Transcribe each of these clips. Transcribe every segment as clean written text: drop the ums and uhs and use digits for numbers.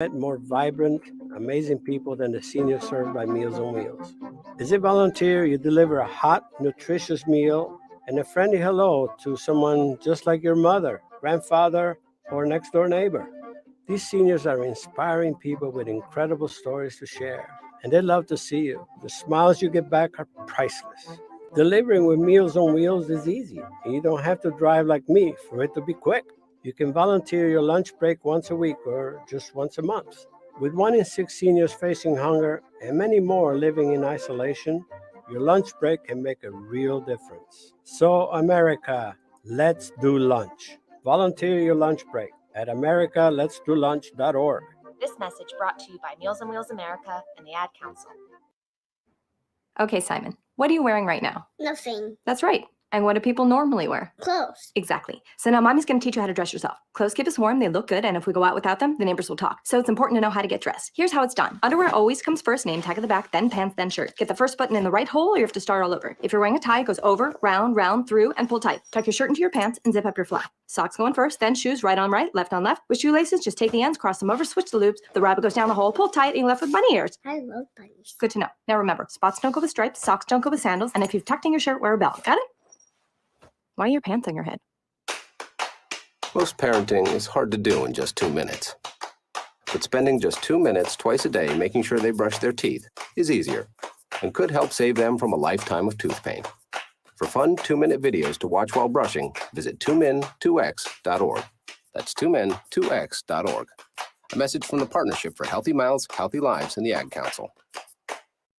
met more vibrant, amazing people than the seniors served by Meals on Wheels. As a volunteer, you deliver a hot, nutritious meal and a friendly hello to someone just like your mother, grandfather, or next door neighbor. These seniors are inspiring people with incredible stories to share, and they love to see you. The smiles you get back are priceless. Delivering with Meals on Wheels is easy, and you don't have to drive like me for it to be quick. You can volunteer your lunch break once a week or just once a month. With 1 in 6 seniors facing hunger and many more living in isolation, your lunch break can make a real difference. So, America, let's do lunch. Volunteer your lunch break at americaletsdolunch.org. This message brought to you by Meals on Wheels America and the Ad Council. Okay, Simon, what are you wearing right now? Nothing. That's right. And what do people normally wear? Clothes. Exactly. So now Mommy's going to teach you how to dress yourself. Clothes keep us warm, they look good, and if we go out without them, the neighbors will talk. So it's important to know how to get dressed. Here's how it's done. Underwear always comes first, name tag at the back, then pants, then shirt. Get the first button in the right hole, or you have to start all over. If you're wearing a tie, it goes over, round, through, and pull tight. Tuck your shirt into your pants and zip up your flap. Socks going first, then shoes right on right, left on left. With shoelaces, just take the ends, cross them over, switch the loops. The rabbit goes down the hole, pull tight, and you're left with bunny ears. I love bunnies. Good to know. Now remember, spots don't go with stripes, socks don't go with sandals, and if you've tucked in your shirt, wear a belt. Got it? Why are your pants on your head? Most parenting is hard to do in just 2 minutes. But spending just 2 minutes twice a day making sure they brush their teeth is easier and could help save them from a lifetime of tooth pain. For fun 2-minute videos to watch while brushing, visit 2min2x.org. That's 2min2x.org. A message from the Partnership for Healthy Mouths, Healthy Lives, and the Ad Council.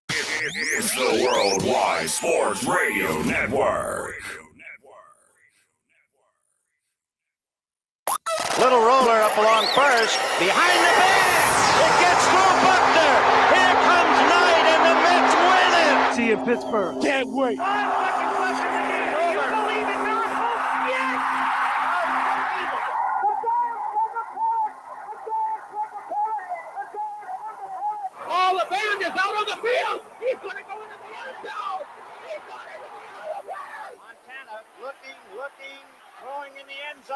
It's the Worldwide Sports Radio Network. Little roller up along first, behind the bench. It gets through Buckner. Here comes Knight, and the Mets win it. See you in Pittsburgh. Can't wait. Oh, the band is out on the field. He's going to go into the end zone. He's going to go into the end. Montana looking, throwing in the end zone.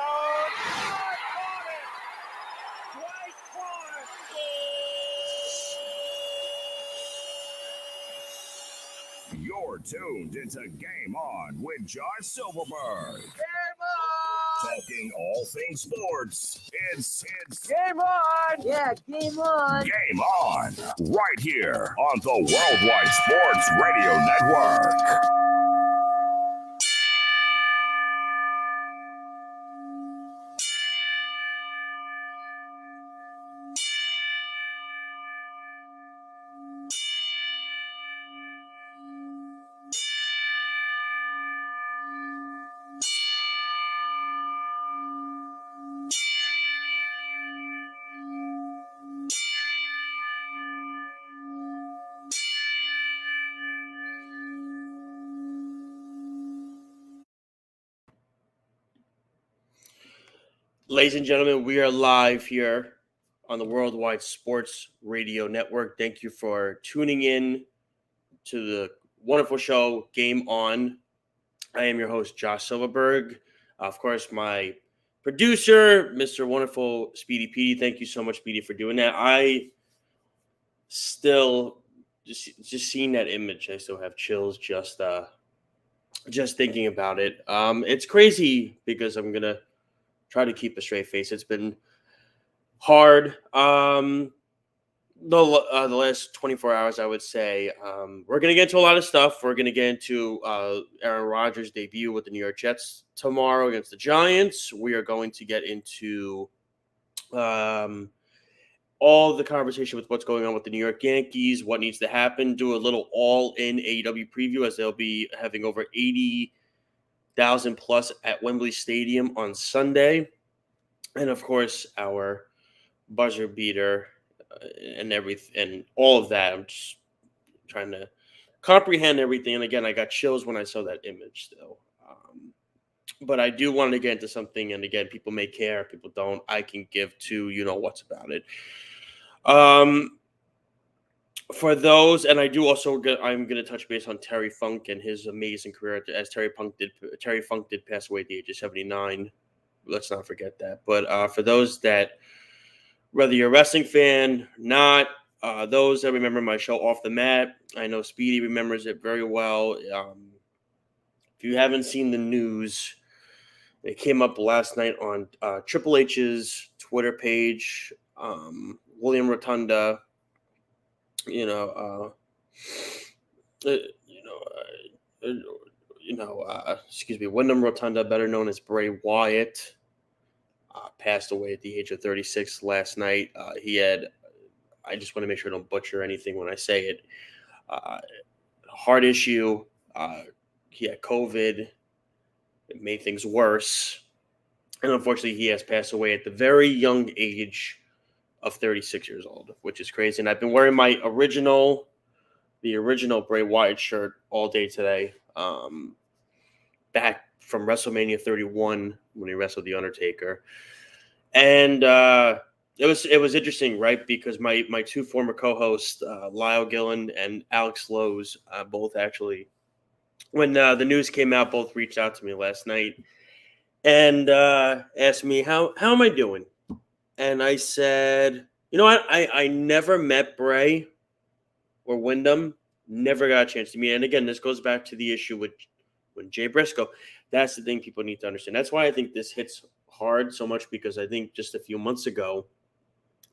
You're tuned into Game On with Josh Silverberg. Game on! Talking all things sports. It's Game on! Yeah, game on! Game On, right here on the Worldwide Sports Radio Network. Ladies and gentlemen, we are live here on the Worldwide Sports Radio Network. Thank you for tuning in to the wonderful show, Game On. I am your host, Josh Silverberg. Of course, my producer, Mr. Wonderful Speedy Petey. Thank you so much, Speedy, for doing that. I still, just seeing that image, I still have chills just thinking about it. It's crazy because I'm going to try to keep a straight face. It's been hard. The last 24 hours, I would say. We're going to get into a lot of stuff. We're going to get into Aaron Rodgers' debut with the New York Jets tomorrow against the Giants. We are going to get into all the conversation with what's going on with the New York Yankees, what needs to happen, do a little all-in AEW preview as they'll be having over 80,000 plus at Wembley Stadium on Sunday. And of course, our buzzer beater and everything and all of that. I'm just trying to comprehend everything. And again, I got chills when I saw that image still. But I do want to get into something. And again, people may care, people don't. I can give to what's about it. For those, and I do also I'm going to touch base on Terry Funk and his amazing career as Terry Funk did pass away at the age of 79. Let's not forget that. But for those that whether you're a wrestling fan, not, those that remember my show Off the Mat, I know Speedy remembers it very well. If you haven't seen the news, it came up last night on Triple H's Twitter page. William Rotunda, Wyndham Rotunda, better known as Bray Wyatt, passed away at the age of 36 last night. I just want to make sure I don't butcher anything when I say it. Heart issue. He had COVID. It made things worse. And unfortunately, he has passed away at the very young age of 36 years old, which is crazy. And I've been wearing the original Bray Wyatt shirt all day today. Back from WrestleMania 31 when he wrestled The Undertaker. And it was interesting, right? Because my two former co-hosts, Lyle Gillen and Alex Lowe's, both actually, when the news came out, both reached out to me last night and asked me, how am I doing? And I said, I never met Bray or Wyndham, never got a chance to meet. And again, this goes back to the issue with Jay Briscoe. That's the thing people need to understand. That's why I think this hits hard so much, because I think just a few months ago,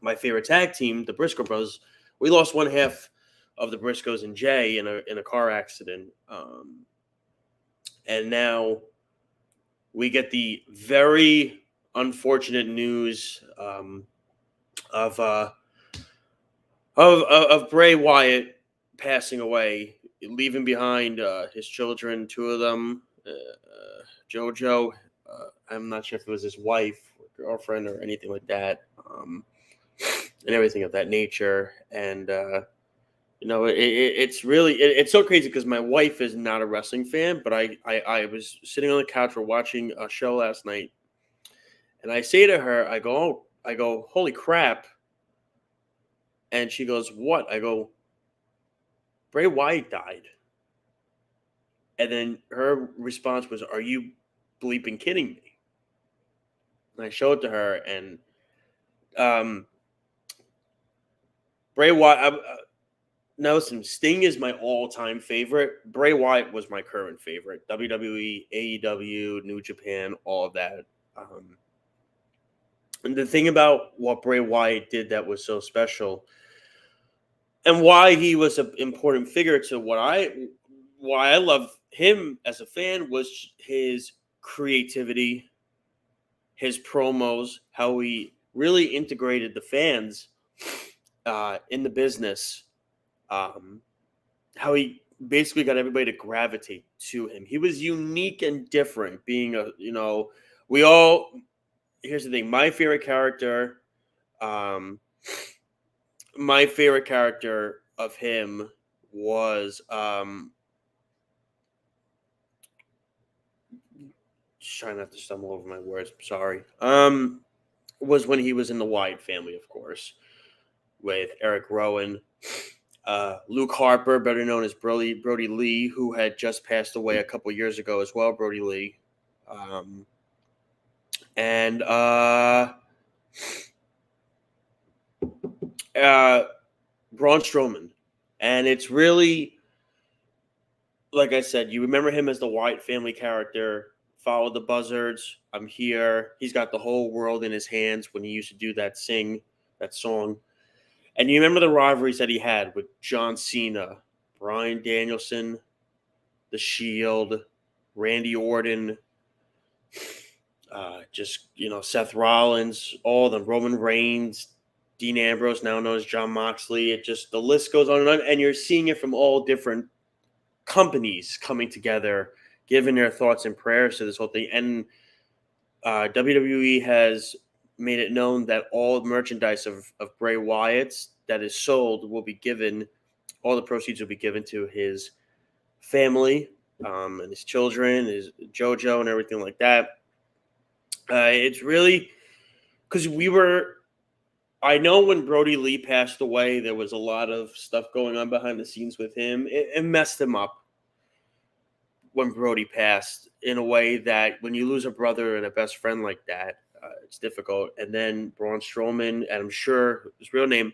my favorite tag team, the Briscoe Brothers, we lost one half of the Briscoes and Jay in a car accident. And now we get the very unfortunate news of Bray Wyatt passing away, leaving behind his children, two of them, JoJo. I'm not sure if it was his wife or girlfriend or anything like that, and everything of that nature. And it's so crazy because my wife is not a wrestling fan, but I was sitting on the couch, we're watching a show last night, and I say to her, I go, holy crap. And she goes, what? I go, Bray Wyatt died. And then her response was, are you bleeping kidding me? And I showed it to her, and Bray Wyatt, now listen, Sting is my all-time favorite. Bray Wyatt was my current favorite. WWE, AEW, New Japan, all of that. And the thing about what Bray Wyatt did that was so special, and why he was an important figure to why I love him as a fan, was his creativity, his promos, how he really integrated the fans in the business, how he basically got everybody to gravitate to him. He was unique and different, being here's the thing, my favorite character of him was just trying not to stumble over my words, sorry. Was when he was in the Wyatt family, of course, with Eric Rowan, Luke Harper, better known as Brody Lee, who had just passed away a couple years ago as well, Brody Lee. And Braun Strowman. And it's really, like I said, you remember him as the Wyatt family character. Follow the Buzzards, I'm here. He's got the whole world in his hands when he used to do that song. And you remember the rivalries that he had with John Cena, Bryan Danielson, The Shield, Randy Orton, Seth Rollins, all of them, Roman Reigns, Dean Ambrose, now known as John Moxley. The list goes on, and you're seeing it from all different companies coming together, giving their thoughts and prayers to this whole thing. And WWE has made it known that all merchandise of Bray Wyatt's that is sold will be given, all the proceeds will be given to his family and his children, his JoJo and everything like that. It's really, because I know when Brody Lee passed away, there was a lot of stuff going on behind the scenes with him. It messed him up when Brody passed, in a way that when you lose a brother and a best friend like that, It's difficult. And then Braun Strowman, and I'm sure his real name,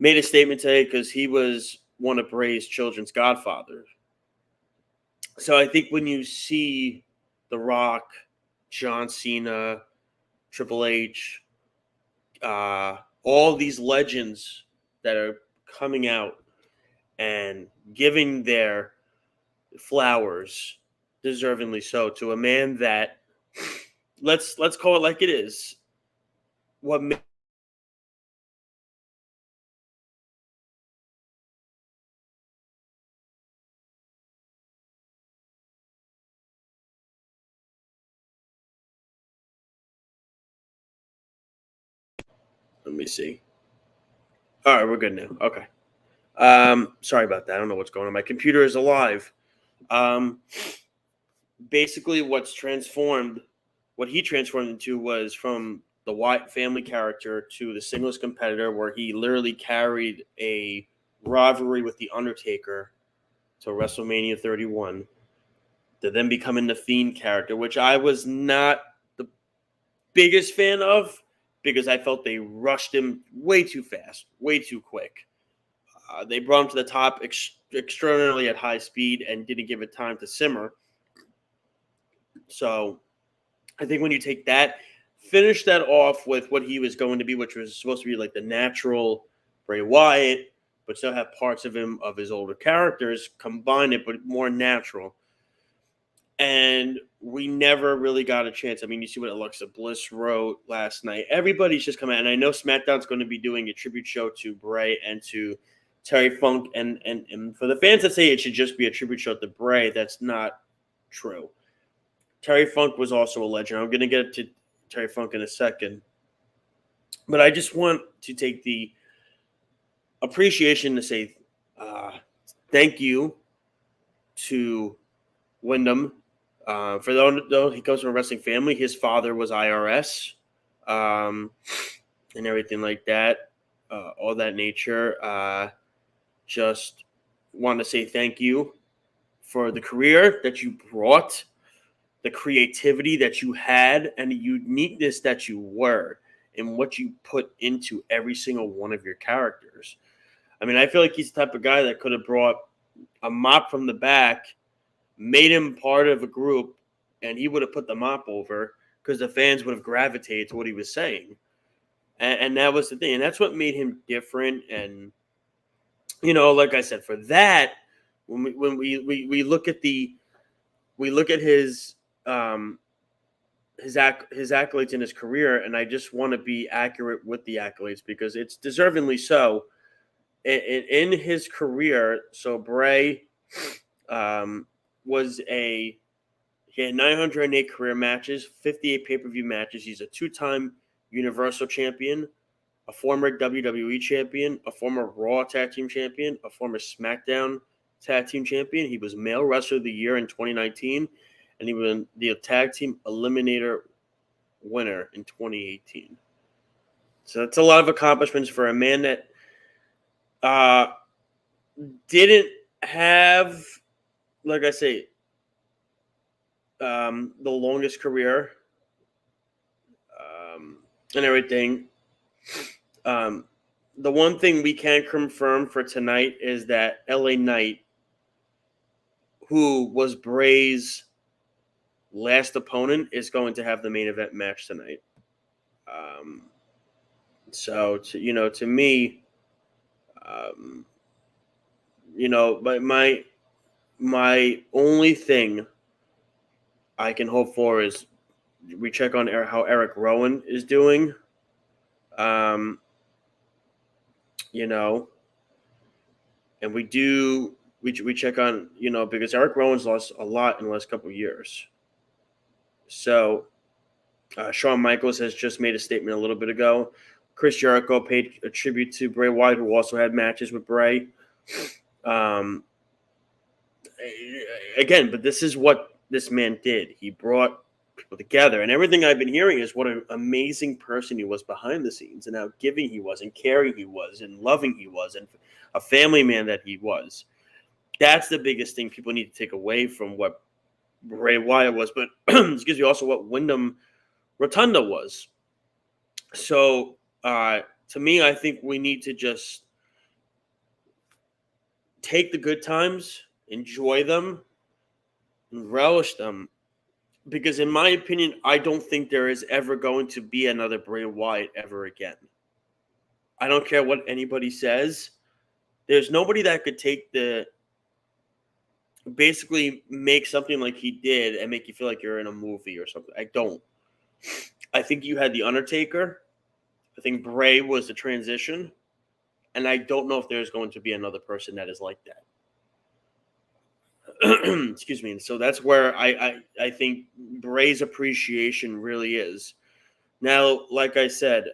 made a statement today because he was one of Bray's children's godfathers. So I think when you see The Rock, John Cena, Triple H, all these legends that are coming out and giving their flowers, deservingly so, to a man that, let's call it like it is, what let me see. All right, we're good now. Okay. Sorry about that. I don't know what's going on. My computer is alive. Basically, what he transformed into was from the Wyatt family character to the singles competitor, where he literally carried a rivalry with The Undertaker to WrestleMania 31, to then becoming the Fiend character, which I was not the biggest fan of because I felt they rushed him way too fast, way too quick. They brought him to the top extraordinarily at high speed and didn't give it time to simmer. So I think when you take that, finish that off with what he was going to be, which was supposed to be like the natural Bray Wyatt, but still have parts of him, of his older characters, combine it, but more natural. And we never really got a chance. I mean, you see what Alexa Bliss wrote last night. Everybody's just come out. And I know SmackDown's going to be doing a tribute show to Bray and to Terry Funk. And for the fans that say it should just be a tribute show to Bray, that's not true. Terry Funk was also a legend. I'm going to get to Terry Funk in a second. But I just want to take the appreciation to say thank you to Wyndham. For though he comes from a wrestling family, his father was IRS and everything like that, all that nature. Just want to say thank you for the career that you brought, the creativity that you had, and the uniqueness that you were, and what you put into every single one of your characters. I mean, I feel like he's the type of guy that could have brought a mop from the back, made him part of a group, and he would have put the mop over because the fans would have gravitated to what he was saying. And that was the thing. And that's what made him different. And, you know, like I said, for that, when we look at his accolades in his career, and I just want to be accurate with the accolades because it's deservingly so. In his career, so Bray he had 908 career matches, 58 pay-per-view matches. He's a two-time Universal Champion, a former WWE Champion, a former Raw Tag Team Champion, a former SmackDown Tag Team Champion. He was Male Wrestler of the Year in 2019, and he was the Tag Team Eliminator winner in 2018. So that's a lot of accomplishments for a man that didn't have, like I say, the longest career and everything. The one thing we can confirm for tonight is that LA Knight, who was Bray's last opponent, is going to have the main event match tonight. So, to me, but my only thing I can hope for is we check on how Eric Rowan is doing. And we check on, because Eric Rowan's lost a lot in the last couple of years. So Shawn Michaels has just made a statement a little bit ago. Chris Jericho paid a tribute to Bray Wyatt, who also had matches with Bray. Again, but this is what this man did. He brought people together, and everything I've been hearing is what an amazing person he was behind the scenes, and how giving he was, and caring he was, and loving he was, and a family man that he was. That's the biggest thing people need to take away from what Bray Wyatt was, but excuse me, also what Wyndham Rotunda was. So to me, I think we need to just take the good times, enjoy them, and relish them. Because in my opinion, I don't think there is ever going to be another Bray Wyatt ever again. I don't care what anybody says. There's nobody that could basically make something like he did and make you feel like you're in a movie or something. I don't. I think you had The Undertaker. I think Bray was the transition. And I don't know if there's going to be another person that is like that. Excuse me. And so that's where I think Bray's appreciation really is. Now, like I said,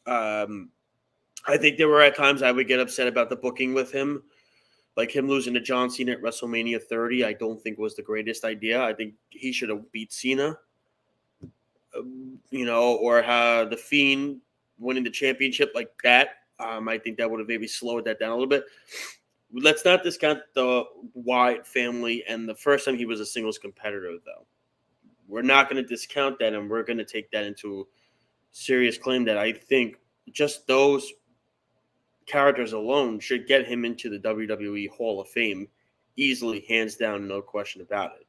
I think there were at times I would get upset about the booking with him. Like him losing to John Cena at WrestleMania 30, I don't think was the greatest idea. I think he should have beat Cena. Or The Fiend winning the championship like that. I think that would have maybe slowed that down a little bit. Let's not discount the Wyatt family and the first time he was a singles competitor, though. We're not going to discount that, and we're going to take that into serious claim that I think just those characters alone should get him into the WWE Hall of Fame easily, hands down, no question about it.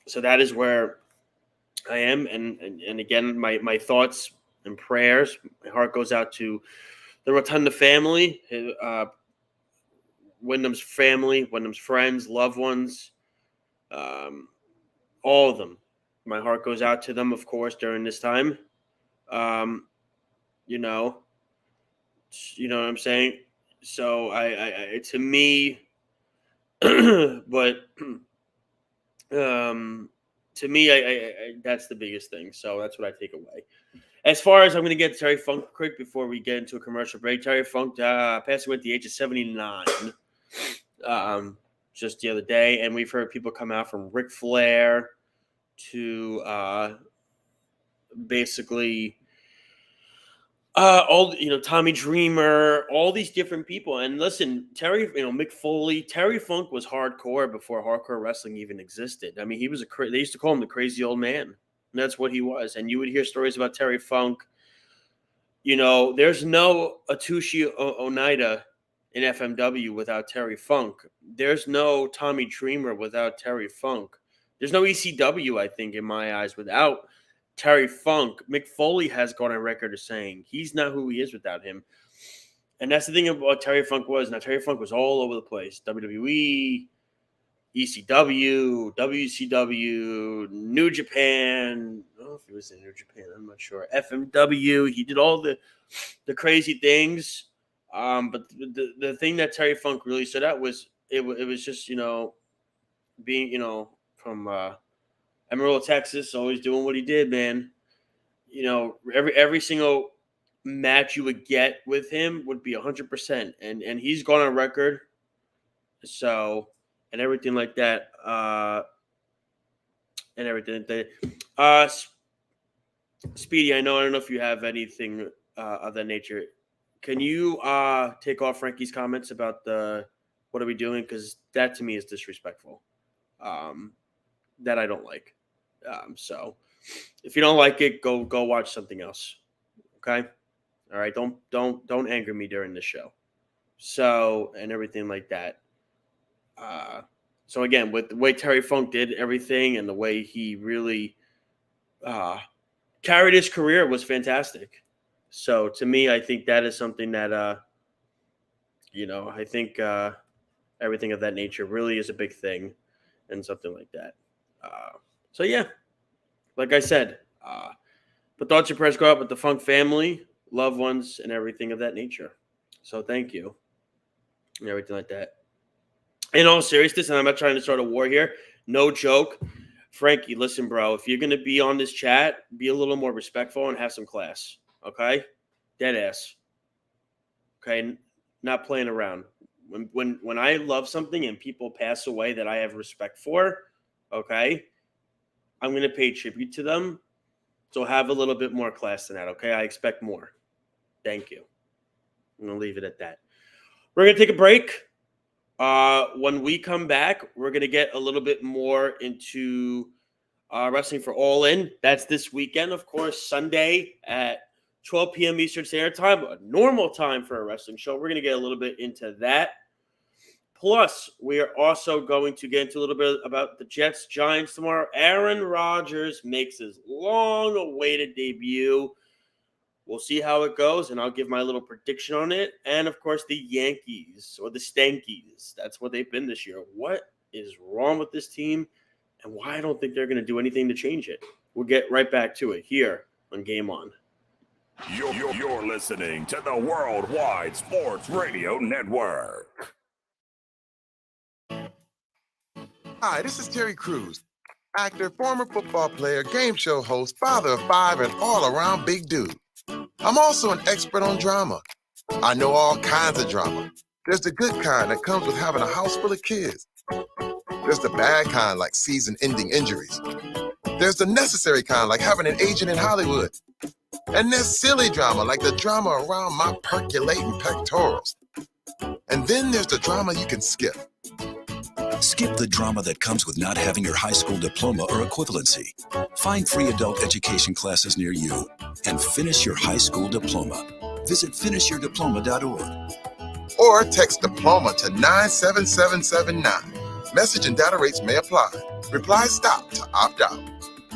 So that is where I am, and again, my thoughts and prayers, my heart goes out to the Rotunda family, Wyndham's family, Wyndham's friends, loved ones, all of them. My heart goes out to them, of course, during this time. You know what I'm saying? So I to me, but to me, I that's the biggest thing. So that's what I take away. As far as I'm going to get Terry Funk quick before we get into a commercial break. Terry Funk passed away at the age of 79 just the other day. And we've heard people come out from Ric Flair to basically Tommy Dreamer, all these different people. And listen, Terry, Mick Foley, Terry Funk was hardcore before hardcore wrestling even existed. I mean, he was they used to call him the crazy old man. And that's what he was. And you would hear stories about Terry Funk. There's no Atsushi Oneida in FMW without Terry Funk. There's no Tommy Dreamer without Terry Funk. There's no ECW, I think, in my eyes, without Terry Funk. Mick Foley has gone on record as saying he's not who he is without him. And that's the thing about Terry Funk was. Now, Terry Funk was all over the place. WWE, ECW, WCW, New Japan. I don't know if he was in New Japan. I'm not sure. FMW. He did all the crazy things. But the thing that Terry Funk really stood out was it was just being from Amarillo, Texas, always doing what he did, man. Every single match you would get with him would be 100%, and he's gone on record. So. And everything like that, Speedy, I don't know if you have anything of that nature. Can you take off Frankie's comments about what are we doing? Because that to me is disrespectful. That I don't like. So if you don't like it, go watch something else. Okay, all right. Don't anger me during the show. So and everything like that. So again, with the way Terry Funk did everything and the way he really carried his career was fantastic. So to me, I think that is something that, I think everything of that nature really is a big thing and something like that. So yeah, like I said, but thoughts and prayers go out with the Funk family, loved ones, and everything of that nature. So thank you and everything like that. In all seriousness, and I'm not trying to start a war here, no joke. Frankie, listen, bro, if you're going to be on this chat, be a little more respectful and have some class, okay? Dead ass. Okay? Not playing around. When I love something and people pass away that I have respect for, okay, I'm going to pay tribute to them. So have a little bit more class than that, okay? I expect more. Thank you. I'm going to leave it at that. We're going to take a break. When we come back, we're going to get a little bit more into Wrestling for All In. That's this weekend, of course, Sunday at 12 p.m. Eastern Standard Time, a normal time for a wrestling show. We're going to get a little bit into that. Plus, we are also going to get into a little bit about the Jets-Giants tomorrow. Aaron Rodgers makes his long-awaited debut. We'll see how it goes, and I'll give my little prediction on it. And, of course, the Yankees, or the Stankies. That's what they've been this year. What is wrong with this team, and why I don't think they're going to do anything to change it? We'll get right back to it here on Game On. You're listening to the Worldwide Sports Radio Network. Hi, this is Terry Crews, actor, former football player, game show host, father of 5, and all-around big dude. I'm also an expert on drama. I know all kinds of drama. There's the good kind that comes with having a house full of kids. There's the bad kind, like season-ending injuries. There's the necessary kind, like having an agent in Hollywood. And there's silly drama, like the drama around my percolating pectorals. And then there's the drama you can skip. Skip the drama that comes with not having your high school diploma or equivalency. Find free adult education classes near you and finish your high school diploma. Visit finishyourdiploma.org. Or text diploma to 97779. Message and data rates may apply. Reply stop to opt out.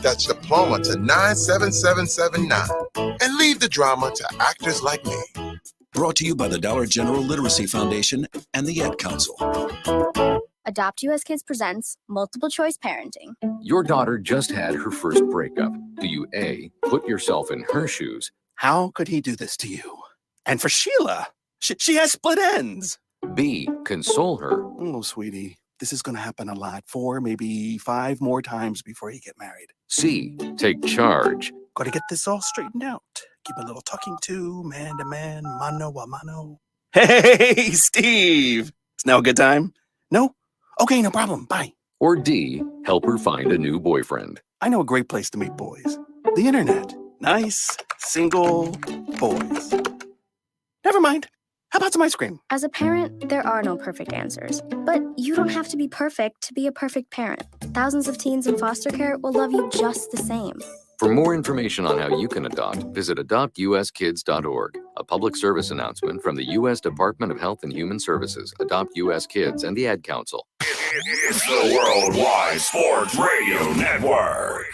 That's diploma to 97779. And leave the drama to actors like me. Brought to you by the Dollar General Literacy Foundation and the Ad Council. Adopt US Kids presents Multiple Choice Parenting. Your daughter just had her first breakup. Do you A, put yourself in her shoes? How could he do this to you? And for Sheila, she has split ends. B, console her. Oh, sweetie, this is going to happen a lot. 4, maybe 5 more times before you get married. C, take charge. Got to get this all straightened out. Keep a little talking to, man to man, mano a mano. Hey, Steve! It's now a good time? No? Okay, no problem. Bye. Or D, help her find a new boyfriend. I know a great place to meet boys. The internet. Nice, single boys. Never mind. How about some ice cream? As a parent, there are no perfect answers. But you don't have to be perfect to be a perfect parent. Thousands of teens in foster care will love you just the same. For more information on how you can adopt, visit adoptuskids.org. A public service announcement from the U.S. Department of Health and Human Services, Adopt U.S. Kids, and the Ad Council. It's the Worldwide Sports Radio Network.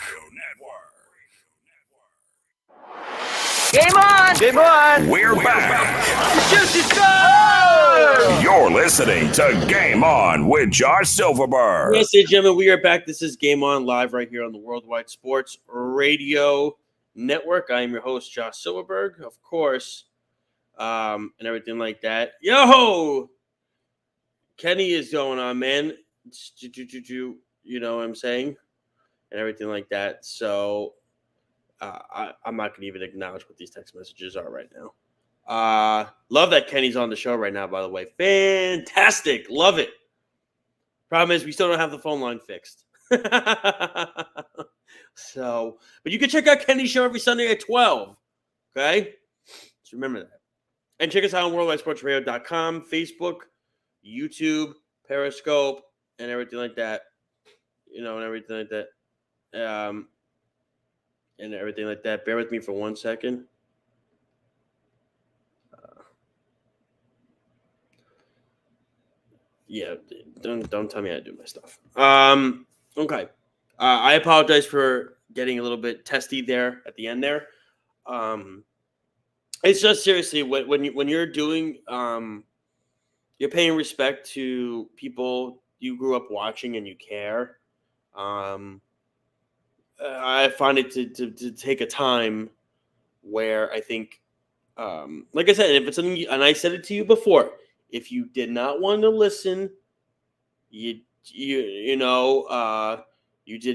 Game on! Game on! We're back. Juicy stuff! You're listening to Game On with Josh Silverberg. Yes, ladies and gentlemen, we are back. This is Game On live right here on the Worldwide Sports Radio Network. I am your host, Josh Silverberg, of course, and everything like that. Yo! Kenny is going on, man. You know what I'm saying? And everything like that. So I'm not going to even acknowledge what these text messages are right now. Love that Kenny's on the show right now, by the way. Fantastic. Love it. Problem is we still don't have the phone line fixed. So, but you can check out Kenny's show every Sunday at 12. Okay? Just remember that. And check us out on worldwidesportsradio.com, Facebook, YouTube, Periscope, and everything like that. And everything like that. And everything like that. Bear with me for 1 second. Yeah, don't tell me how to do my stuff. Okay. I apologize for getting a little bit testy there at the end there. It's just seriously when you're doing you're paying respect to people you grew up watching and you care. I find it to take a time where I think, like I said, if it's something, and I said it to you before, if you did not want to listen, you did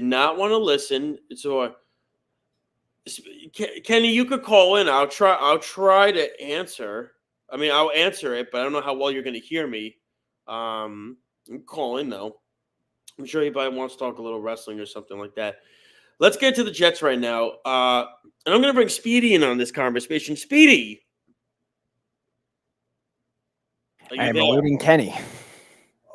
not want to listen. So, Kenny, you could call in. I'll try to answer. I mean, I'll answer it, but I don't know how well you're going to hear me. Call in though. I'm sure he probably wants to talk a little wrestling or something like that. Let's get to the Jets right now. And I'm going to bring Speedy in on this conversation. Speedy. I'm awaiting Kenny.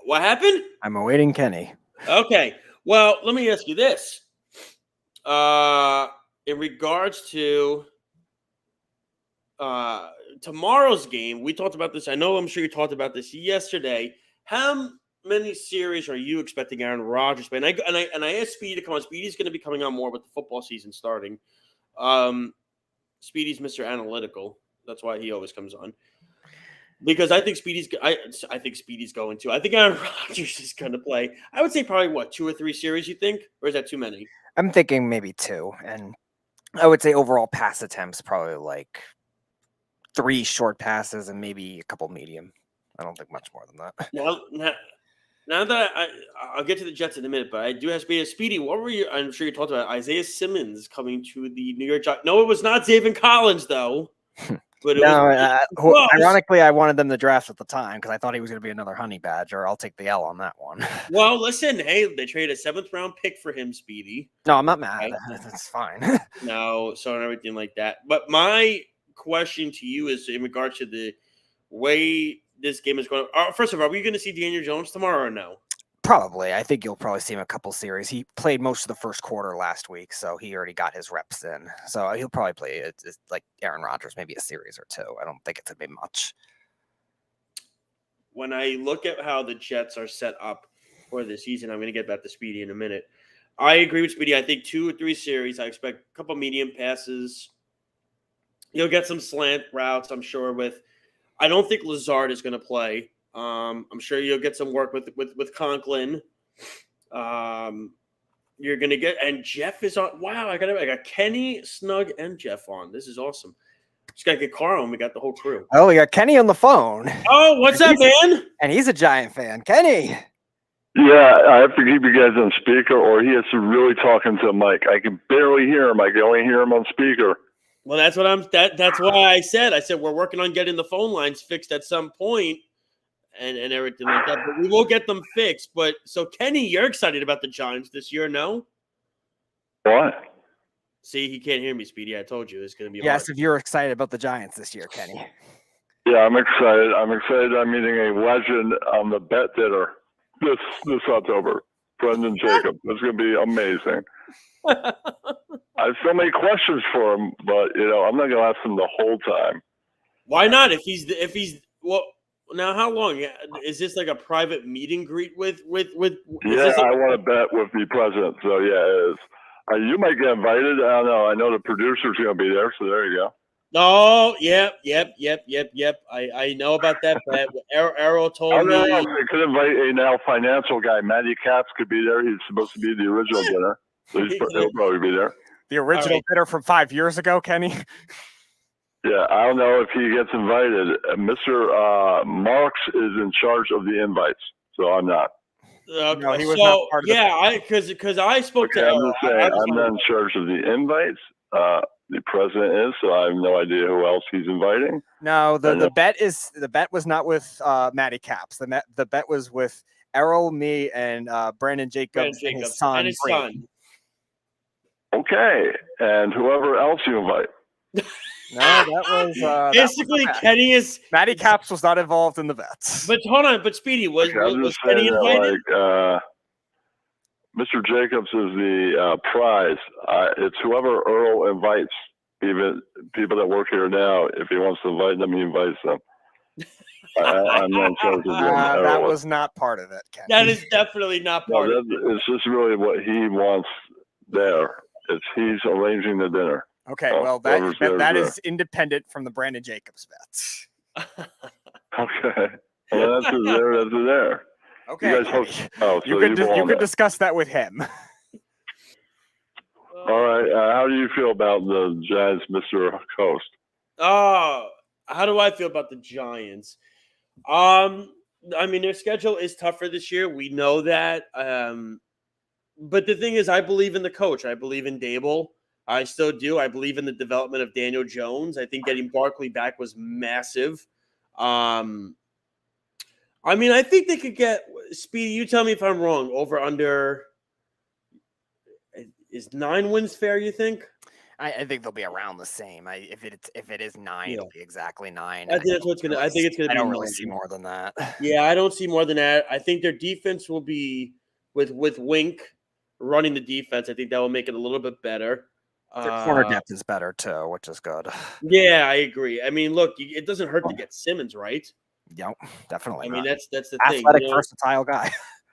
What happened? I'm awaiting Kenny. Okay. Well, let me ask you this. In regards to tomorrow's game, we talked about this. I'm sure you talked about this yesterday. How many series are you expecting Aaron Rodgers to play? And I asked Speedy to come on. Speedy's going to be coming on more with the football season starting. Speedy's Mr. Analytical. That's why he always comes on. Because I think Speedy's going to. I think Aaron Rodgers is going to play. I would say probably 2 or 3 series. You think, or is that too many? I'm thinking maybe 2, and I would say overall pass attempts probably like 3 short passes and maybe a couple medium. I don't think much more than that. Now that I'll get to the Jets in a minute, but I do have Speedy. What were you? I'm sure you talked about Isaiah Simmons coming to the New York Giants. No, it was not Zaven Collins though. But ironically, I wanted them to draft at the time because I thought he was going to be another honey badger. I'll take the L on that one. Well, listen, hey, they traded a 7th round pick for him, Speedy. No, I'm not mad. That's fine. No, so and everything like that. But my question to you is in regards to the way this game is going. First of all, are we going to see Daniel Jones tomorrow or no? Probably. I think you'll probably see him a couple series. He played most of the first quarter last week, so he already got his reps in. So he'll probably play it's like Aaron Rodgers, maybe a series or 2. I don't think it's going to be much. When I look at how the Jets are set up for the season, I'm going to get back to Speedy in a minute. I agree with Speedy. I think 2 or 3 series. I expect a couple medium passes. You'll get some slant routes, I'm sure. I don't think Lazard is going to play. I'm sure you'll get some work with Conklin. You're going to get – and Jeff is on – wow, I got Kenny, Snug, and Jeff on. This is awesome. Just got to get Carl, and we got the whole crew. Oh, we got Kenny on the phone. Oh, what's up, man? And he's a Giant fan. Kenny. Yeah, I have to keep you guys on speaker, or he has to really talk into the mic. I can barely hear him. I can only hear him on speaker. Well, that's what that's why I said we're working on getting the phone lines fixed at some point. And everything like that, but we will get them fixed. But so, Kenny, you're excited about the Giants this year, no? What? See, he can't hear me, Speedy. I told you it's going to be. Yes, hard. If you're excited about the Giants this year, Kenny. Yeah, I'm excited. I'm meeting a legend on the bet dinner this October, Brendan Jacob. It's going to be amazing. I have so many questions for him, but I'm not going to ask him the whole time. Why not? If he's well. Now, how long is this? Like a private meet and greet with? Yeah, I want to bet with the president. So yeah, it is. You might get invited. I don't know. I know the producer's going to be there. So there you go. Oh, yep. I know about that bet. Errol told me. I could invite a now financial guy. Matty Katz could be there. He's supposed to be the original dinner. So he'll probably be there. The original bidder from 5 years ago, Kenny. Yeah, I don't know if he gets invited. Mr. Marks is in charge of the invites, so I'm not. No, he was not part of because I spoke to. I'm just saying, I'm not in charge of the invites. The president is, so I have no idea who else he's inviting. No, the bet was not with Matty Caps. The bet was with Errol, me, and Brandon Jacobs and his son. Okay, and whoever else you invite. No, that was basically Kenny is. Matty Caps was not involved in the bets. But hold on, but Speedy was Kenny invited? Mr. Jacobs is the prize. It's whoever Earl invites, even people that work here now. If he wants to invite them, he invites them. I'm not in charge of that was not part of it, Kenny. That is definitely not part of it. It's just really what he wants there. He's arranging the dinner. Okay, well, that is independent from the Brandon Jacobs bets. Okay. Well, that's there. Okay. You could discuss that with him. All right. How do you feel about the Giants, Mr. Coast? Oh, how do I feel about the Giants? I mean, their schedule is tougher this year. We know that. But the thing is, I believe in the coach. I believe in Dable. I still do. I believe in the development of Daniel Jones. I think getting Barkley back was massive. I mean, I think they could get Speedy. You tell me if I'm wrong. Over under is 9 wins fair? You think? I think they'll be around the same. If it is 9, it'll be exactly 9. I think that's what's gonna. I think it's gonna. I don't really see more than that. Yeah, I don't see more than that. I think their defense will be with Wink. running the defense. I think that will make it a little bit better. Their corner depth is better too, which is good. Yeah, I agree. I mean, look, it doesn't hurt to get Simmons, right? Yep, definitely. I mean, that's the athletic, thing. versatile guy.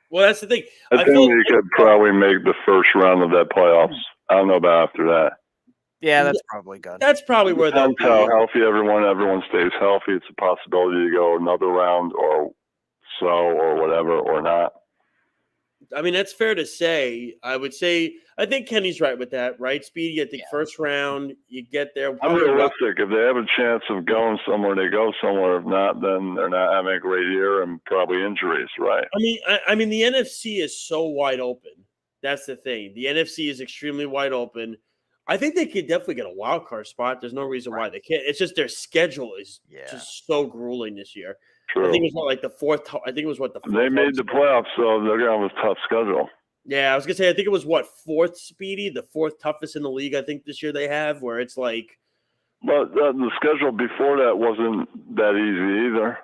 Well, that's the thing. I think we could probably make the first round of that playoffs. I don't know about after that. Yeah, that's probably good. That's probably where they'll Depends how healthy everyone stays healthy. It's a possibility to go another round or so or whatever or not. I mean, that's fair to say. I think Kenny's right with that, right, Speedy? I think first round, you get there. I'm realistic. If they have a chance of going somewhere, they go somewhere. If not, then they're not having a great year and probably injuries, right? I mean, the NFC is so wide open. That's the thing. The NFC is extremely wide open. I think they could definitely get a wild card spot. There's no reason why they can't. It's just their schedule is just so grueling this year. True. I think it was the fourth. I think it was the fourth. They made the playoffs, so they're going to have a tough schedule. Yeah, I was gonna say. I think it was fourth, Speedy, the fourth toughest in the league. I think this year they have, where it's like. But the schedule before that wasn't that easy either.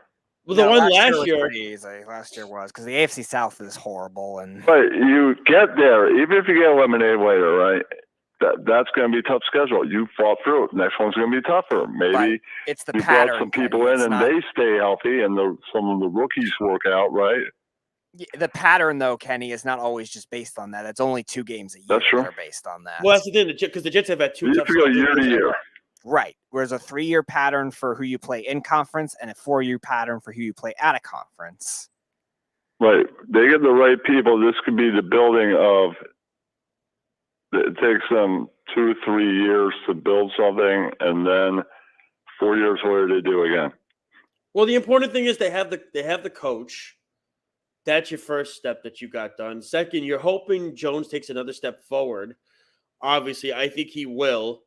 Well, the one last year was pretty easy. Last year was because the AFC South is horrible, and but you get there even if you get eliminated later, right? That's going to be a tough schedule. You fought through it. Next one's going to be tougher. Maybe it's the you pattern. brought some people in and they stay healthy, and some of the rookies work out, right? The pattern, though, Kenny, is not always just based on that. It's only 2 games a year that are based on that. Well, that's the thing, because the Jets have had 2 You tough have to go year to year. Right. Whereas a 3-year pattern for who you play in conference and a 4-year pattern for who you play out of conference. Right. They get the right people. This could be the building of. It takes them 2-3 years to build something, and then 4 years later they do again. Well, the important thing is they have the coach. That's your first step that you got done. Second, you're hoping Jones takes another step forward. Obviously, I think he will.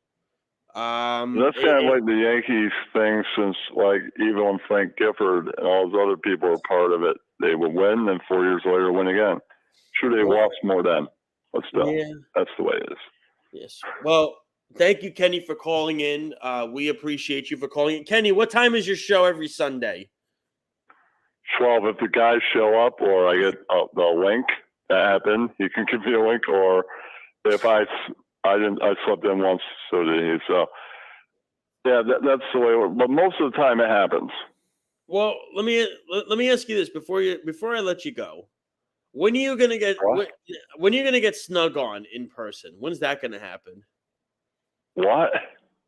That's kind of like the Yankees thing, since like even when Frank Gifford and all those other people are part of it, they would win, and 4 years later win again. Sure, they lost more then, but still, that's the way it is. Yes. Well, thank you, Kenny, for calling in. We appreciate you for calling in. Kenny, what time is your show every Sunday? 12. If the guys show up, or I get the link that happened, you can give me a link. Or if I slept in once, so did he. So yeah, that's the way it works. But most of the time, it happens. Well, let me ask you this before I let you go. When are you gonna get when are you gonna get snug on in person? When's that gonna happen? What?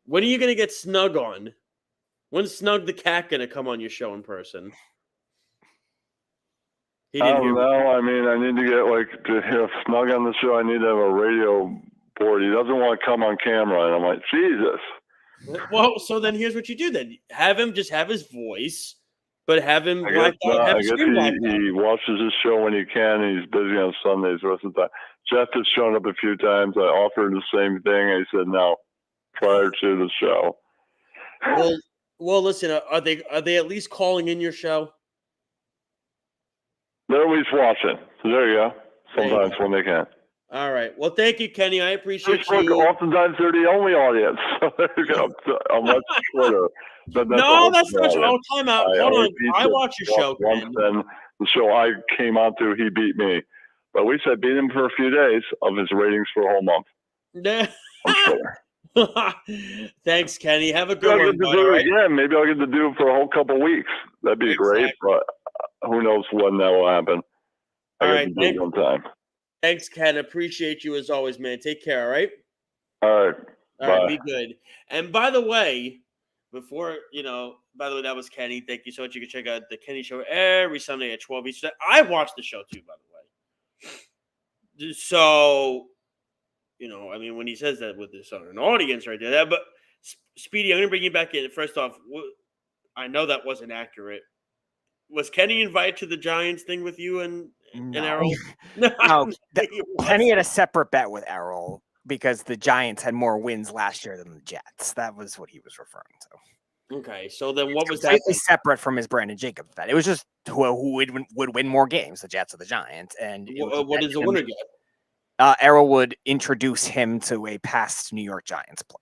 When are you gonna get snug on? When's Snug the Cat gonna come on your show in person? I don't know. I mean, I need to get to have Snug on the show. I need to have a radio board. He doesn't want to come on camera, and I'm like, Jesus. Well, so then here's what you do. Then have him just have his voice, but have him I blacked out. guess he watches his show when he can, and he's busy on Sundays the rest of the time. Jeff has shown up a few times. I offered the same thing, and he said no prior to the show. Well, listen. Are they at least calling in your show? They're always watching. So there you go. Sometimes when they can. All right. Well, thank you, Kenny. I appreciate Facebook, you. oftentimes they're the only audience. So there you go. Unless Twitter. That's not true. Oh, time out. Hold on. I watch your show, once, then the show I came onto, he beat me. But we said beat him for a few days of his ratings for a whole month. Thanks, Kenny. Have a good one. Maybe I'll get to do it for a whole couple weeks. That'd be great. But who knows when that will happen. All right. On time. Thanks, Ken. Appreciate you as always, man. Take care, all right? All right. All right, be good. And by the way, that was Kenny. Thank you so much. You can check out the Kenny Show every Sunday at 12 Eastern. I watch the show too, by the way. So, when he says that with this an audience right there, but Speedy, I'm going to bring you back in. First off, I know that wasn't accurate. Was Kenny invited to the Giants thing with you and Errol? No, Kenny had a separate bet with Errol because the Giants had more wins last year than the Jets. That was what he was referring to. Okay, so then what was that? Completely separate from his Brandon Jacobs bet. It was just who would win more games, the Jets or the Giants. And what does the winner get? Errol would introduce him to a past New York Giants player.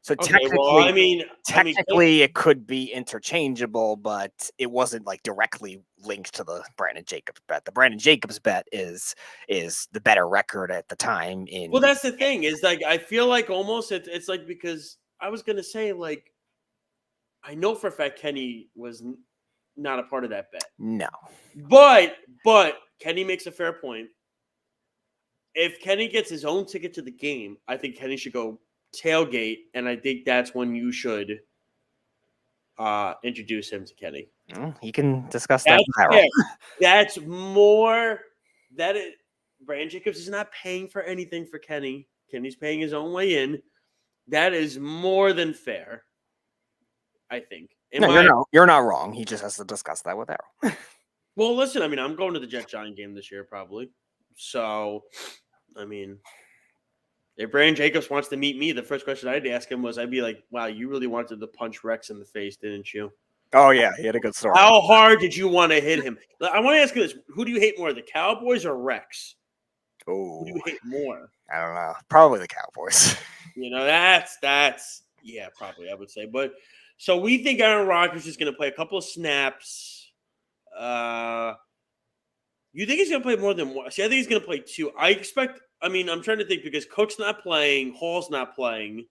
So Okay, technically, well, I mean, it could be interchangeable, but it wasn't like directly linked to the Brandon Jacobs bet. The Brandon Jacobs bet is the better record at the time. Well, that's the thing is like I feel like almost it's like because I was gonna say like I know for a fact Kenny was not a part of that bet. No, but Kenny makes a fair point. If Kenny gets his own ticket to the game, I think Kenny should go tailgate, and I think that's when you should introduce him to Kenny. He can discuss that. That's more that it. Brandon Jacobs is not paying for anything for Kenny. Kenny's paying his own way in. That is more than fair, I think. You're not wrong. He just has to discuss that with Arrow. Well, listen, I mean, I'm going to the Jet-Giant game this year probably. So, I mean, if Brandon Jacobs wants to meet me, the first question I'd ask him was, I'd be like, wow, you really wanted to punch Rex in the face, didn't you? Oh, yeah. He had a good story. How hard did you want to hit him? I want to ask you this. Who do you hate more, the Cowboys or Rex? Oh, who do you hate more? I don't know. Probably the Cowboys. You know, that's yeah, probably I would say. But so we think Aaron Rodgers is going to play a couple of snaps. You think he's going to play more than one? See, I think he's going to play two. I'm trying to think because Cook's not playing, Hall's not playing.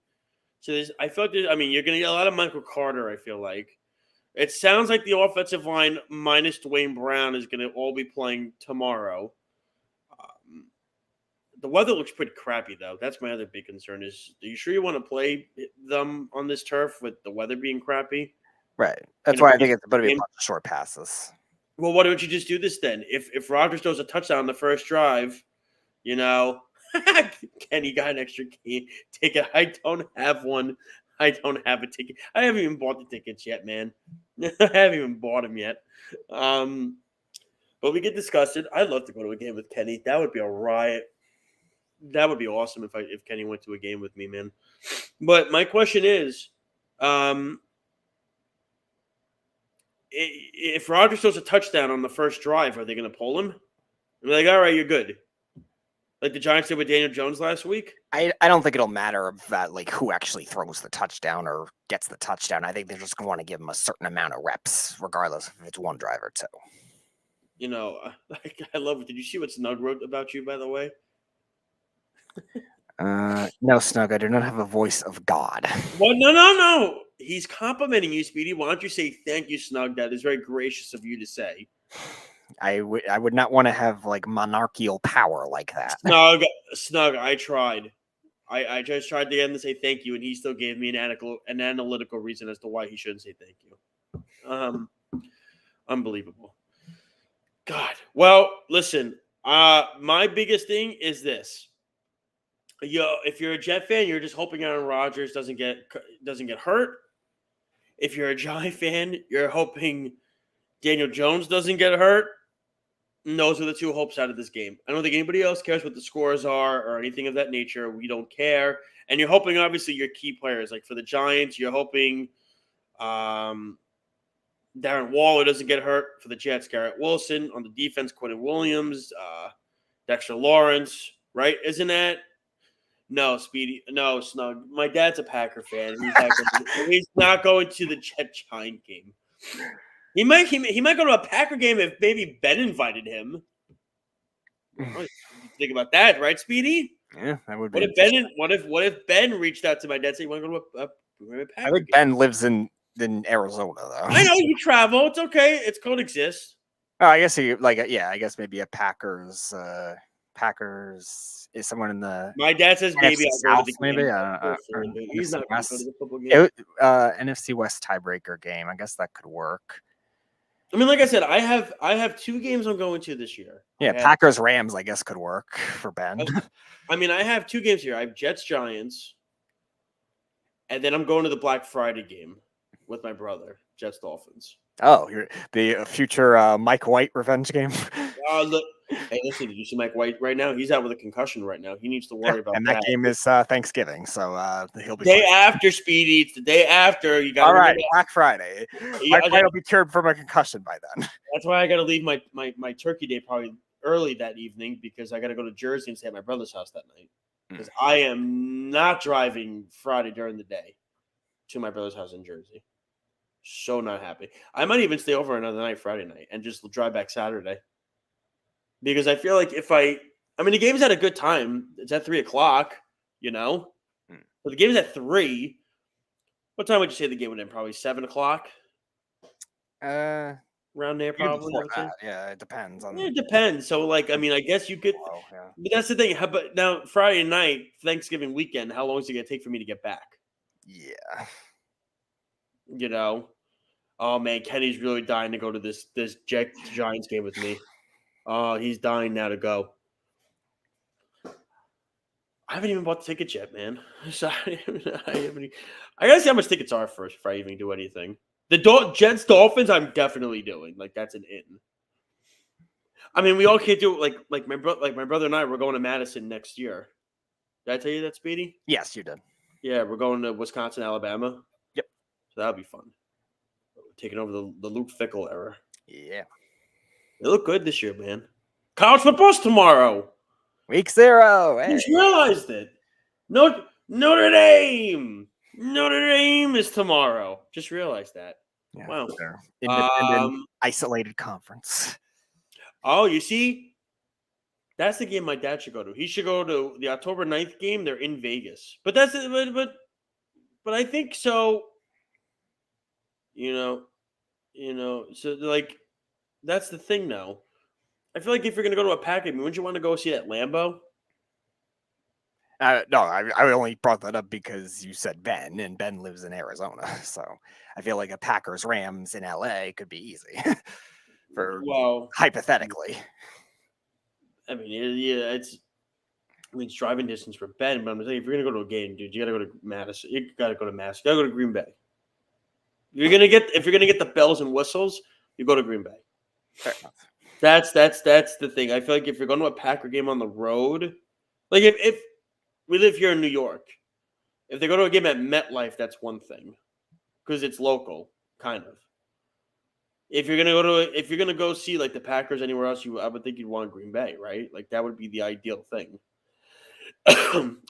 So I feel like you're going to get a lot of Michael Carter, I feel like. It sounds like the offensive line minus Dwayne Brown is going to all be playing tomorrow. The weather looks pretty crappy, though. That's my other big concern is, are you sure you want to play them on this turf with the weather being crappy? Right. That's why I think it's going to be a bunch of short passes. Well, why don't you just do this then? If Rodgers throws a touchdown on the first drive, you know, Kenny got an extra ticket. I don't have one. I don't have a ticket. I haven't even bought the tickets yet, man. I haven't even bought them yet. But we can discuss it. I'd love to go to a game with Kenny. That would be a riot. That would be awesome if Kenny went to a game with me, man. But my question is, if Rodgers throws a touchdown on the first drive, are they going to pull him? They're like, all right, you're good. Like the Giants did with Daniel Jones last week? I don't think it'll matter that like who actually throws the touchdown or gets the touchdown. I think they're just going to want to give him a certain amount of reps, snugglers if it's one drive or two. You know, I love it. Did you see what Snug wrote about you, by the way? No, Snug, I do not have a voice of God. Well, no. He's complimenting you, Speedy. Why don't you say thank you, Snug? That is very gracious of you to say. I would not want to have like monarchical power like that. Snug, I tried. I just tried to get him to say thank you, and he still gave me an analytical reason as to why he shouldn't say thank you. Unbelievable. God. Well, listen. My biggest thing is this. If you're a Jet fan, you're just hoping Aaron Rodgers doesn't get hurt. If you're a Giant fan, you're hoping Daniel Jones doesn't get hurt. And those are the two hopes out of this game. I don't think anybody else cares what the scores are or anything of that nature. We don't care. And you're hoping, obviously, your key players. Like for the Giants, you're hoping Darren Waller doesn't get hurt. For the Jets, Garrett Wilson. On the defense, Quentin Williams, Dexter Lawrence, right? Isn't that? No, Speedy. No, Snug. My dad's a Packer fan. He's not going to the Jet-Giant game. He might go to a Packer game if maybe Ben invited him. Think about that, right, Speedy? Yeah, that would be. What if Ben reached out to my dad and said, "You want to go to a Packer I think game?" Ben lives in Arizona, though. I know you travel. It's okay. It's coexist. Oh, I guess I guess maybe a Packers is someone in the. My dad says maybe I'll go to the game. Maybe he's not going to go to the football game. NFC West tiebreaker game. I guess that could work. I mean, like I said, I have 2 games I'm going to this year. Yeah, Packers Rams, I guess, could work for Ben. I mean, I have 2 games here. I have Jets Giants, and then I'm going to the Black Friday game with my brother, Jets Dolphins. Oh, you're the future Mike White revenge game. Look, hey, listen, did you see Mike White right now? He's out with a concussion right now. He needs to worry about that. And that game is Thanksgiving, so he'll be day after, Speedy. It's the day after. You got all right. Black Friday. Mike White will be cured from a concussion by then. That's why I got to leave my turkey day probably early that evening because I got to go to Jersey and stay at my brother's house that night because I am not driving Friday during the day. to my brother's house in Jersey. So not happy. I might even stay over another night, Friday night, and just drive back Saturday. Because I feel like the game's at a good time. It's at 3:00, So the game's at 3. What time would you say the game would end? Probably 7:00? Around there, probably. Yeah, it depends on. Yeah, it depends. So, I guess you could. But that's the thing. But now, Friday night, Thanksgiving weekend, how long is it going to take for me to get back? Yeah. Oh man, Kenny's really dying to go to this Giants game with me. Oh, he's dying now to go. I haven't even bought the tickets yet, man. So I gotta see how much tickets are first before I even do anything. The Jets Dolphins, I'm definitely doing. That's an in. We all can't do it. Like my brother and I, we're going to Madison next year. Did I tell you that, Speedy? Yes, you did. Yeah, we're going to Wisconsin, Alabama. Yep. So that'll be fun. Taking over the Luke Fickell era. Yeah. They look good this year, man. College football's tomorrow. Week 0. Hey. I just realized it. Notre Dame. Notre Dame is tomorrow. Just realized that. Yeah, wow. Independent, isolated conference. Oh, you see? That's the game my dad should go to. He should go to the October 9th game. They're in Vegas. But that's it. But I think so. So that's the thing now. I feel like if you're going to go to a Packer game, wouldn't you want to go see that Lambeau? No, I only brought that up because you said Ben, and Ben lives in Arizona. So I feel like a Packers-Rams in LA could be easy. Hypothetically. It's driving distance for Ben, but I'm saying if you're going to go to a game, dude, you got to go to Madison. You got to go to Madison. You got to go to Green Bay. If you're gonna get the bells and whistles, you go to Green Bay. Fair enough. That's the thing. I feel like if you're going to a Packer game on the road, if we live here in New York, if they go to a game at MetLife, that's one thing because it's local, kind of. If you're gonna go see the Packers anywhere else, I would think you'd want Green Bay, right? That would be the ideal thing.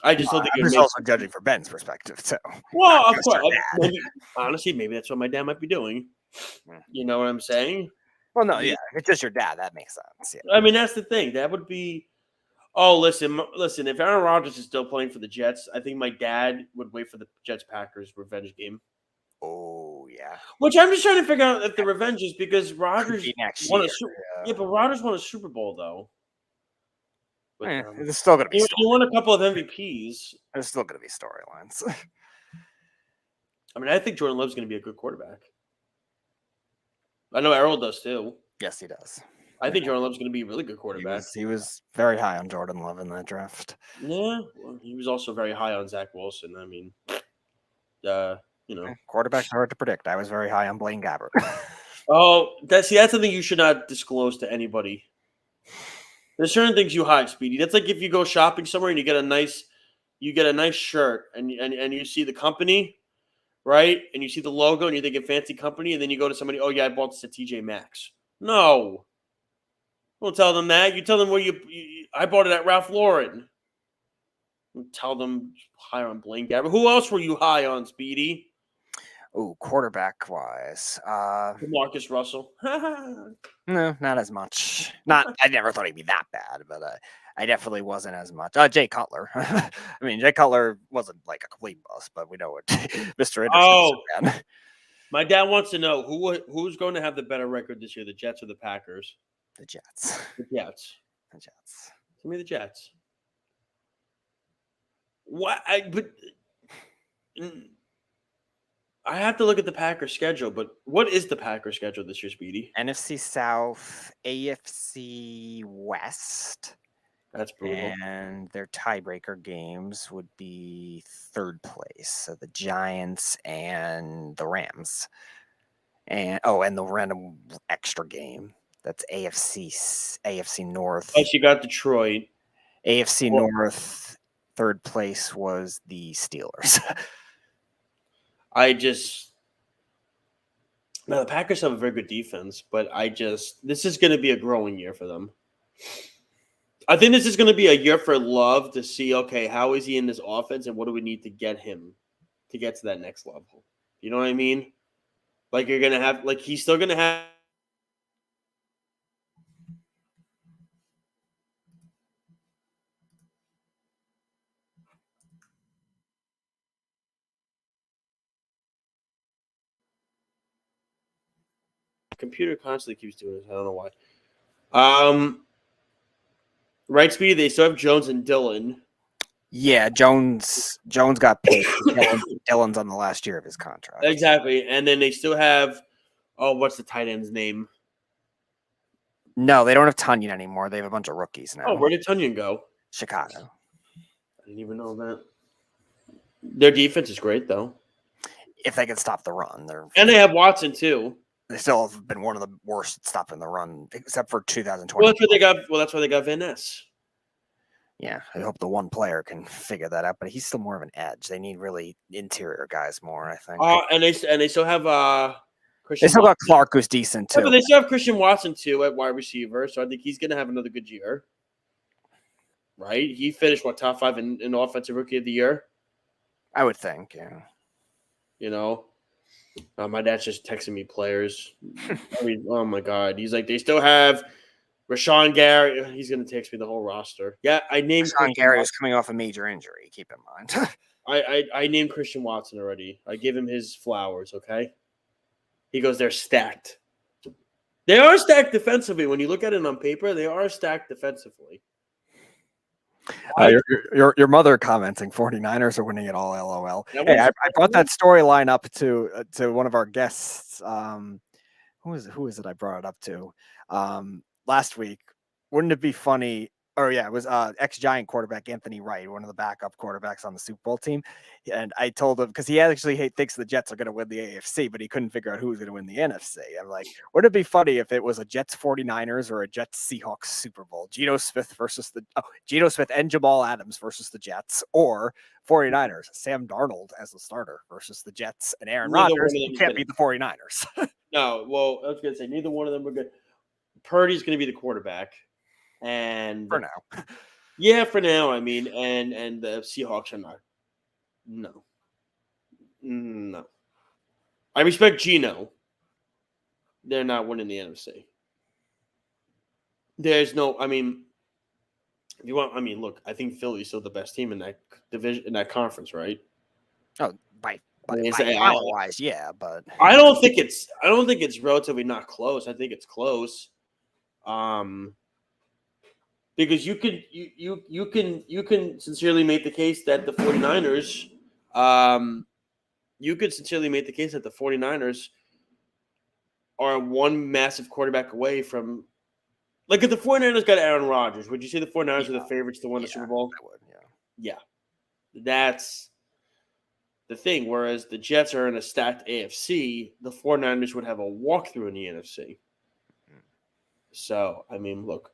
I just don't think I'm just also judging for Ben's perspective, so. Well, of course. Honestly, maybe that's what my dad might be doing. You know what I'm saying? Well, no, yeah. If it's just your dad, that makes sense. Yeah. That's the thing. That would be. Oh, listen. If Aaron Rodgers is still playing for the Jets, I think my dad would wait for the Jets-Packers revenge game. Oh, yeah. Which I'm just trying to figure out if the revenge is because Rodgers won but Rodgers won a Super Bowl though. There's still going to be. He won a couple of MVPs. There's still going to be storylines. I think Jordan Love's going to be a good quarterback. I know Errol does too. Yes, he does. I think Jordan Love's going to be a really good quarterback. He was very high on Jordan Love in that draft. Yeah, well, he was also very high on Zach Wilson. Quarterbacks are hard to predict. I was very high on Blaine Gabbert. Oh, that's something you should not disclose to anybody. There's certain things you hide, Speedy. That's like if you go shopping somewhere and you get a nice shirt and you see the company, right? And you see the logo and you think a fancy company, and then you go to somebody, oh yeah, I bought this at TJ Maxx. No. Don't tell them that. You tell them where I bought it at Ralph Lauren. Don't tell them high on Blaine Gabbert. Who else were you high on, Speedy? Oh, quarterback-wise. Marcus Russell. No, not as much. I never thought he'd be that bad, but I definitely wasn't as much. Jay Cutler. Jay Cutler wasn't a complete bust, but we know what Mr. Anderson. My dad wants to know who's going to have the better record this year, the Jets or the Packers? The Jets. The Jets. The Jets. Give me the Jets. I have to look at the Packers schedule, but what is the Packers schedule this year, Speedy? NFC South, AFC West. That's brutal. And their tiebreaker games would be third place. So the Giants and the Rams. And the random extra game. That's AFC North. Plus you got Detroit. AFC North, third place was the Steelers. Now the Packers have a very good defense, but this is going to be a growing year for them. I think this is going to be a year for Love to see, okay, how is he in this offense and what do we need to get him to get to that next level. You know what I mean? Like you're gonna have, like he's still gonna have. Computer constantly keeps doing this. I don't know why. Right, Speedy. They still have Jones and Dillon. Yeah, Jones got paid. Dillon's on the last year of his contract. Exactly, and then they still have. Oh, what's the tight end's name? No, they don't have Tunyon anymore. They have a bunch of rookies now. Oh, where did Tunyon go? Chicago. I didn't even know that. Their defense is great, though. If they can stop the run, and they have Watson too. They still have been one of the worst at stopping the run, except for 2020. Well, that's what they got. Well, that's why they got Van Ness. Yeah, I hope the one player can figure that out, but he's still more of an edge. They need really interior guys more, I think. And they still have Christian. They still got Clark, who's decent too. Yeah, but they still have Christian Watson too at wide receiver, so I think he's going to have another good year. Right? He finished top 5 in offensive rookie of the year. I would think, yeah. You know, my dad's just texting me players. I mean, oh my God, he's like, they still have Rashawn Gary. He's going to text me the whole roster. Yeah, I named Rashawn Gary was coming off a major injury. Keep in mind. I named Christian Watson already. I give him his flowers. Okay. He goes, they're stacked. They are stacked defensively. When you look at it on paper, they are stacked defensively. Your mother commenting 49ers are winning it all, LOL. Hey, I brought that storyline up to one of our guests. Who is it I brought it up to last week? Wouldn't it be funny? Or yeah, it was ex-Giant quarterback Anthony Wright, one of the backup quarterbacks on the Super Bowl team. And I told him, because he actually thinks the Jets are going to win the AFC, but he couldn't figure out who was going to win the NFC. I'm like, wouldn't it be funny if it was a Jets 49ers or a Jets Seahawks Super Bowl? Geno Smith and Jamal Adams versus the Jets, or 49ers, Sam Darnold as the starter versus the Jets and Aaron Rodgers. You can't beat the 49ers. No, well, I was going to say, neither one of them are good. Purdy's going to be the quarterback. And for now, yeah, for now. I mean, and the Seahawks are not. No. I respect Geno. They're not winning the NFC. There's no. I mean, if you want, I mean, look. I think Philly's still the best team in that division, in that conference, right? Oh, by wise, yeah, but I don't think it's relatively not close. I think it's close. Because you can sincerely make the case that the 49ers are one massive quarterback away from, like, if the 49ers got Aaron Rodgers, would you say the 49ers are the favorites to win the Super Bowl? I would, yeah. That's the thing. Whereas the Jets are in a stacked AFC, the 49ers would have a walkthrough in the NFC. So, I mean, look.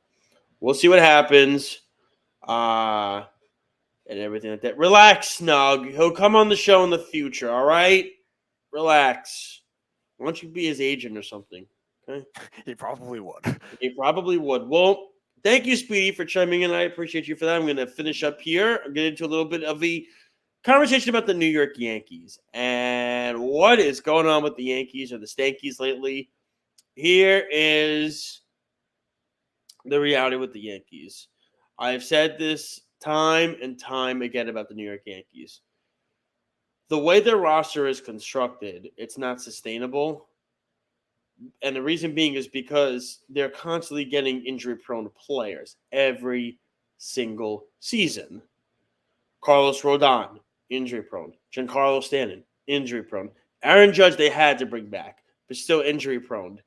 We'll see what happens, and everything like that. Relax, Snug. He'll come on the show in the future, all right? Relax. Why don't you be his agent or something, okay? He probably would. Well, thank you, Speedy, for chiming in. I appreciate you for that. I'm going to finish up here. I'm getting into a little bit of a conversation about the New York Yankees and what is going on with the Yankees or the Stankies lately. Here is the reality with the Yankees. I've said this time and time again about the New York Yankees. The way their roster is constructed, it's not sustainable. And the reason being is because they're constantly getting injury-prone players every single season. Carlos Rodon, injury-prone. Giancarlo Stanton, injury-prone. Aaron Judge they had to bring back, but still injury-prone.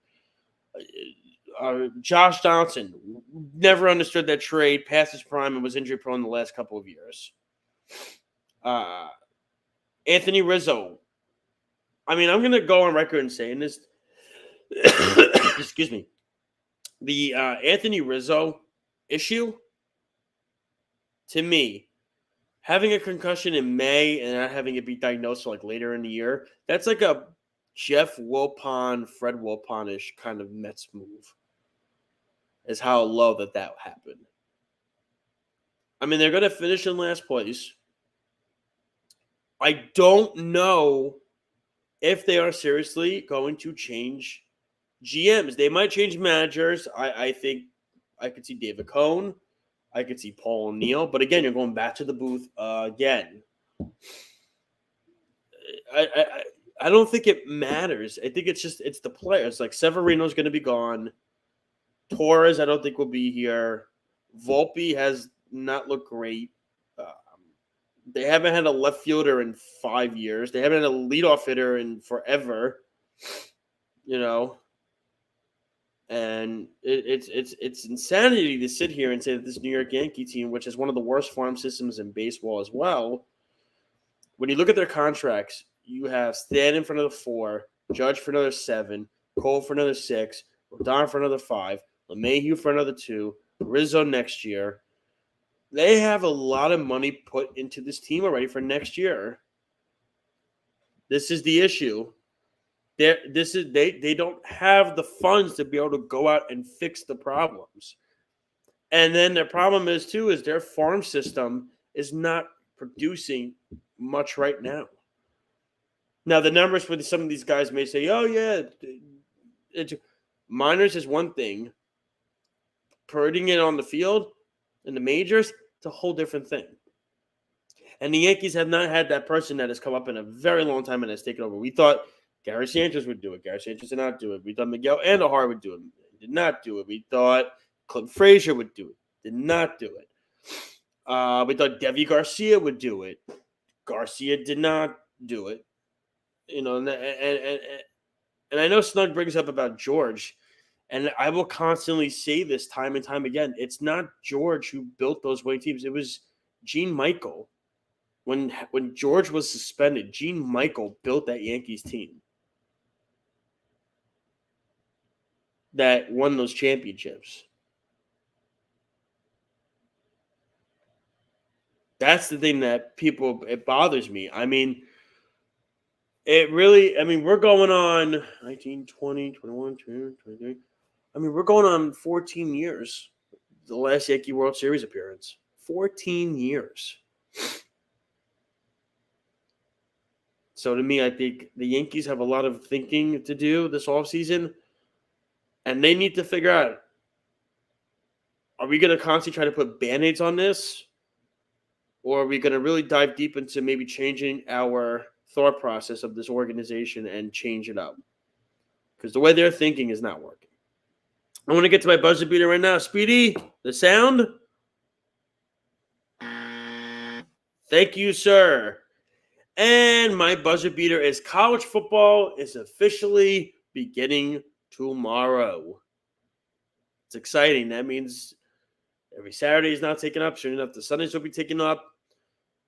Josh Johnson, never understood that trade, past his prime, and was injury-prone the last couple of years. Anthony Rizzo. I mean, I'm going to go on record and saying this. Excuse me. The Anthony Rizzo issue, to me, having a concussion in May and not having it be diagnosed like later in the year, that's like a Jeff Wilpon, Fred Wilpon-ish kind of Mets move. Is how low that happened. I mean, they're going to finish in last place. I don't know if they are seriously going to change GMs. They might change managers. I think I could see David Cohn. I could see Paul O'Neill. But again, you're going back to the booth again. I don't think it matters. I think it's the players. Like Severino's going to be gone. Torres, I don't think will be here. Volpe has not looked great. They haven't had a left fielder in 5 years. They haven't had a leadoff hitter in forever. And it's insanity to sit here and say that this New York Yankee team, which is one of the worst farm systems in baseball as well, when you look at their contracts, you have Stanton for another 4, Judge for another 7, Cole for another 6, Rodon for another 5, LeMahieu for another 2, Rizzo next year. They have a lot of money put into this team already for next year. This is the issue. They don't have the funds to be able to go out and fix the problems. And then their problem is their farm system is not producing much right now. Now, the numbers for some of these guys may say, oh, yeah, minors is one thing. Putting it on the field in the majors, it's a whole different thing. And the Yankees have not had that person that has come up in a very long time and has taken over. We thought Gary Sanchez would do it. Gary Sanchez did not do it. We thought Miguel Andujar would do it. Did not do it. We thought Clint Frazier would do it. Did not do it. We thought Devi Garcia would do it. Garcia did not do it. And I know Snug brings up about George, and I will constantly say this time and time again. It's not George who built those winning teams. It was Gene Michael. When George was suspended, Gene Michael built that Yankees team that won those championships. That's the thing that it bothers me. I mean, we're going on 19, 20, 21, 22, 23. We're going on 14 years. The last Yankee World Series appearance. 14 years. So to me, I think the Yankees have a lot of thinking to do this offseason, and they need to figure out, are we going to constantly try to put Band-Aids on this, or are we going to really dive deep into maybe changing our thought process of this organization and change it up? Because the way they're thinking is not working. I want to get to my buzzer beater right now. Speedy, the sound. Thank you, sir. And my buzzer beater is college football is officially beginning tomorrow. It's exciting. That means every Saturday is now taken up. Soon enough, the Sundays will be taken up.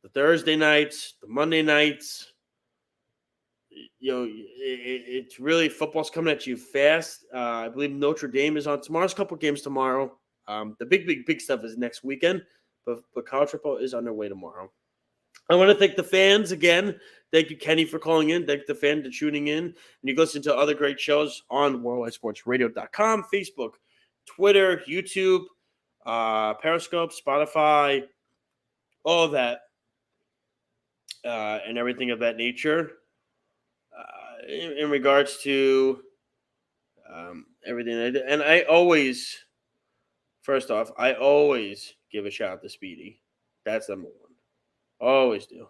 The Thursday nights, the Monday nights. It's really, football's coming at you fast. I believe Notre Dame is on tomorrow's couple games tomorrow. The big stuff is next weekend, but college football is underway tomorrow. I want to thank the fans again. Thank you, Kenny, for calling in. Thank the fan for tuning in. And you can listen to other great shows on worldwidesportsradio.com, Facebook, Twitter, YouTube, Periscope, Spotify, all of that, and everything of that nature. In regards to everything. And I always, first off, give a shout out to Speedy. That's number one. Always do.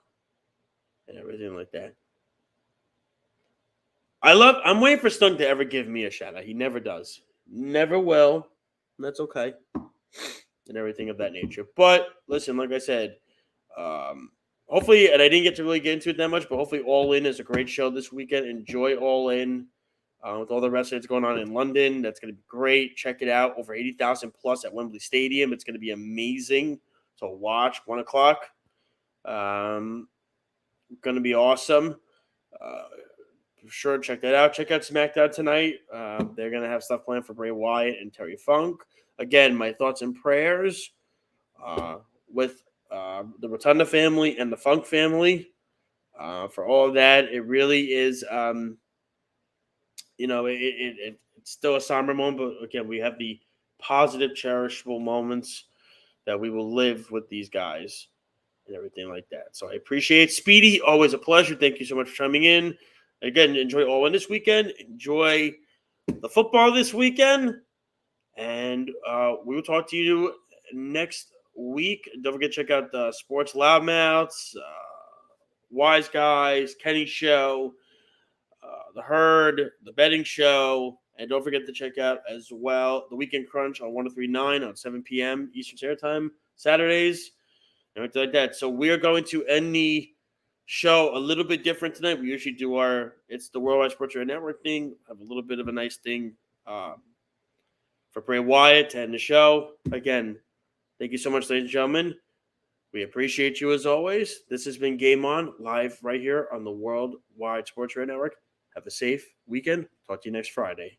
And everything like that. I'm waiting for Stunk to ever give me a shout out. He never does. Never will. And that's okay. And everything of that nature. But listen, like I said, hopefully, and I didn't get to really get into it that much, but hopefully All In is a great show this weekend. Enjoy All In with all the wrestling that's going on in London. That's going to be great. Check it out. Over 80,000 plus at Wembley Stadium. It's going to be amazing to watch. 1 o'clock. Going to be awesome. For sure, check that out. Check out SmackDown tonight. They're going to have stuff planned for Bray Wyatt and Terry Funk. Again, my thoughts and prayers with the Rotunda family and the Funk family for all of that. It really is, it's still a somber moment, but again, we have the positive, cherishable moments that we will live with these guys and everything like that. So I appreciate Speedy. Always a pleasure. Thank you so much for chiming in. Again, enjoy All In this weekend. Enjoy the football this weekend. And we will talk to you next week. Don't forget to check out the Sports Loudmouths, Wise Guys, Kenny Show, The Herd, The Betting Show. And don't forget to check out as well the Weekend Crunch on 103.9 on 7 p.m. Eastern Standard Time, Saturdays, and everything like that. So we are going to end the show a little bit different tonight. We usually do it's the Worldwide Sports Radio Network thing. Have a little bit of a nice thing for Bray Wyatt to end the show. Again, thank you so much, ladies and gentlemen. We appreciate you as always. This has been Game On, live right here on the Worldwide Sports Radio Network. Have a safe weekend. Talk to you next Friday.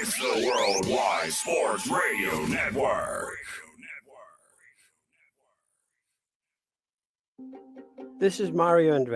It's the Worldwide Sports Radio Network. This is Mario Andres.